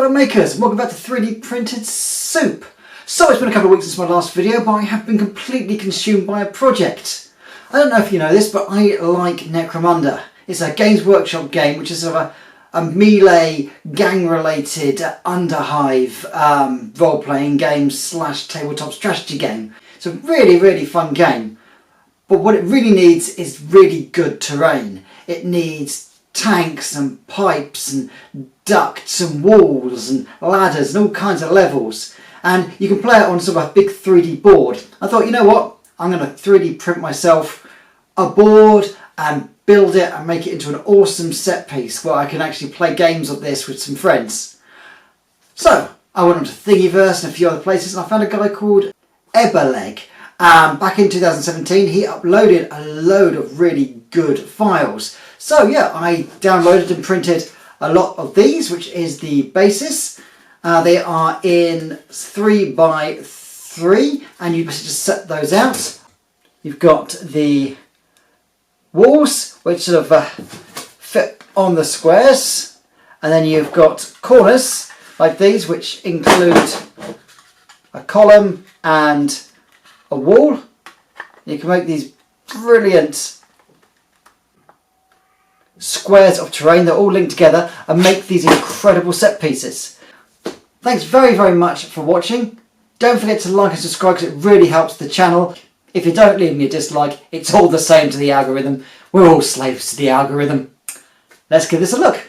fellow makers, and welcome back to 3D printed soup. So it's been a couple of weeks since my last video, but I have been completely consumed by a project. I don't know if you know this, but I like Necromunda. It's a Games Workshop game which is sort of a melee, gang-related underhive role-playing game / tabletop strategy game. It's a really, really fun game. But what it really needs is really good terrain. It needs tanks and pipes and ducts and walls and ladders and all kinds of levels. And you can play it on sort of a big 3D board. I thought, you know what? I'm going to 3D print myself a board and build it and make it into an awesome set piece where I can actually play games of this with some friends. So I went on to Thingiverse and a few other places, and I found a guy called Eberleg. Back in 2017 he uploaded a load of really good files. So yeah, I downloaded and printed a lot of these, which is the basis. They are in 3x3 and you just set those out. You've got the walls which sort of fit on the squares, and then you've got corners like these which include a column and a wall. You can make these brilliant squares of terrain that all link together and make these incredible set pieces. Thanks very, very much for watching. Don't forget to like and subscribe because it really helps the channel. If you don't leave me a dislike, it's all the same to the algorithm. We're all slaves to the algorithm. Let's give this a look.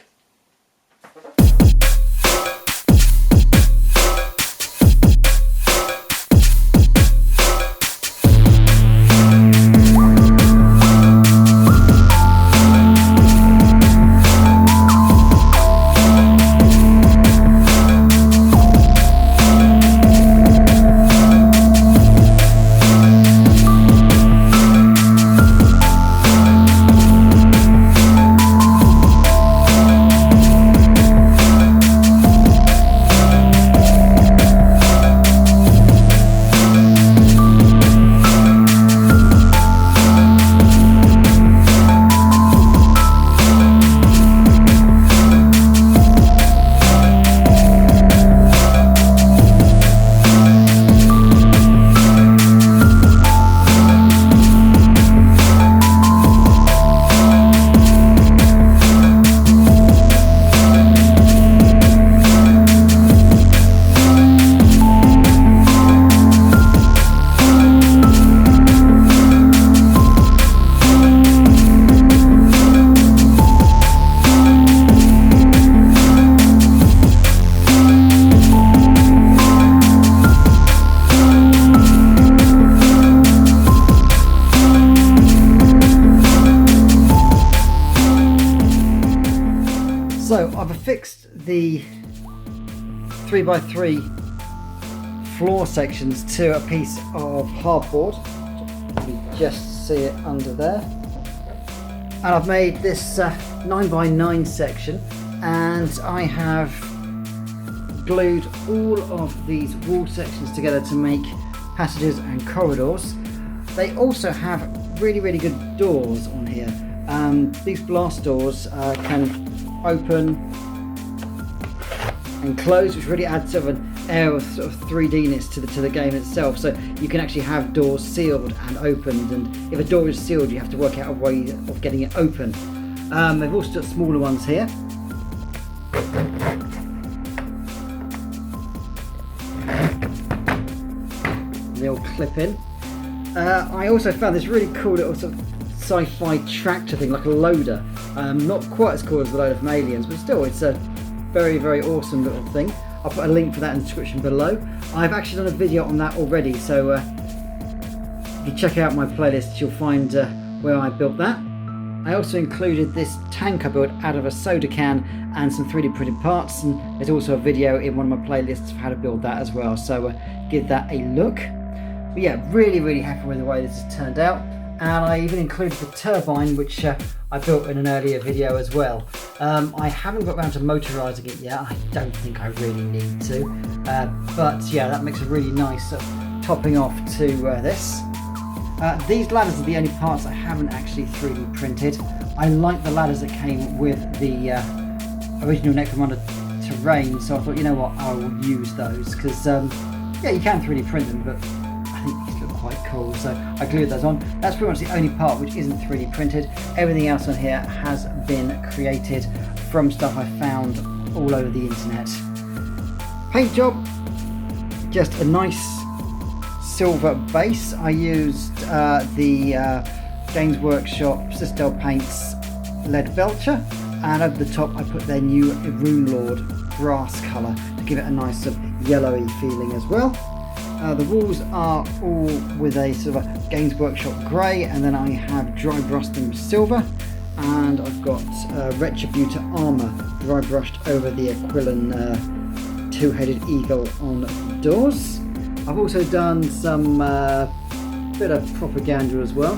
So I've affixed the 3x3 floor sections to a piece of hardboard. You just see it under there. And I've made this 9x9 section, and I have glued all of these wall sections together to make passages and corridors. They also have really, really good doors on here. These blast doors can open and close, which really adds sort of an air of sort of 3D-ness to the game itself. So you can actually have doors sealed and opened, and if a door is sealed you have to work out a way of getting it open. They've also got smaller ones here. They all clip in. I also found this really cool little sort of sci-fi tractor thing, like a loader. Not quite as cool as the loader from Aliens, but still it's a very, very awesome little thing. I'll put a link for that in the description below. I've actually done a video on that already, so if you check out my playlist you'll find where I built that. I also included this tank I built out of a soda can and some 3D printed parts, and there's also a video in one of my playlists of how to build that as well, so give that a look. But yeah, really, really happy with the way this has turned out. And I even included the turbine, which I built in an earlier video as well. I haven't got around to motorising it yet. I don't think I really need to. But yeah, that makes a really nice topping off to this. These ladders are the only parts I haven't actually 3D printed. I like the ladders that came with the original Necromunda terrain, so I thought, you know what, I will use those because yeah, you can 3D print them, but I think these look quite cool, so I glued those on. That's pretty much the only part which isn't 3D printed. Everything else on here has been created from stuff I found all over the internet. Paint job, just a nice silver base. I used the Games Workshop Citadel Paints lead belcher, and over the top I put their new Rune Lord brass colour to give it a nice sort of yellowy feeling as well. The walls are all with a sort of a Games Workshop grey, and then I have dry brushed them silver, and I've got Retributor armour dry brushed over the Aquilon two-headed eagle on the doors. I've also done some bit of propaganda as well.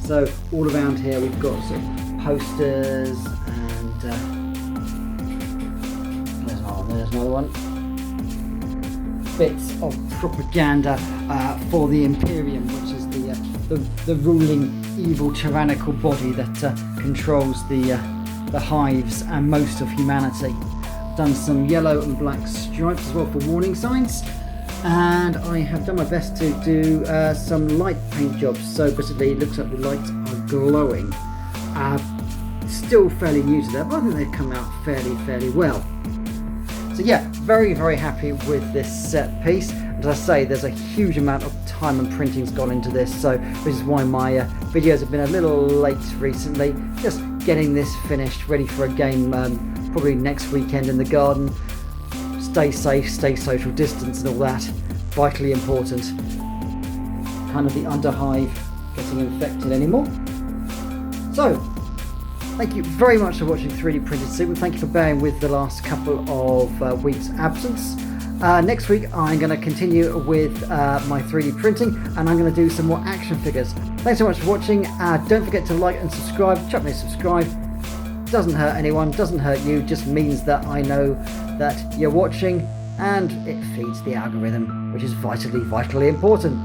So all around here we've got sort of posters and there's another one. Bits of propaganda for the Imperium, which is the ruling evil tyrannical body that controls the hives and most of humanity. Done some yellow and black stripes as well for warning signs, and I have done my best to do some light paint jobs, so basically it looks like the lights are glowing. Still fairly new to that, but I think they've come out fairly well. So yeah, very happy with this set piece. As I say, there's a huge amount of time and printing's gone into this, so this is why my videos have been a little late recently. Just getting this finished, ready for a game probably next weekend in the garden. Stay safe, stay social distance and all that. Vitally important. Kind of the underhive getting infected anymore. So, thank you very much for watching 3D Printed Soup, and thank you for bearing with the last couple of weeks' absence. Next week I'm going to continue with my 3D printing, and I'm going to do some more action figures. Thanks so much for watching. Don't forget to like and subscribe. Chuck me a subscribe. Doesn't hurt anyone, doesn't hurt you, just means that I know that you're watching, and it feeds the algorithm, which is vitally important.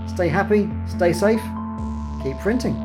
Stay happy, stay safe, keep printing.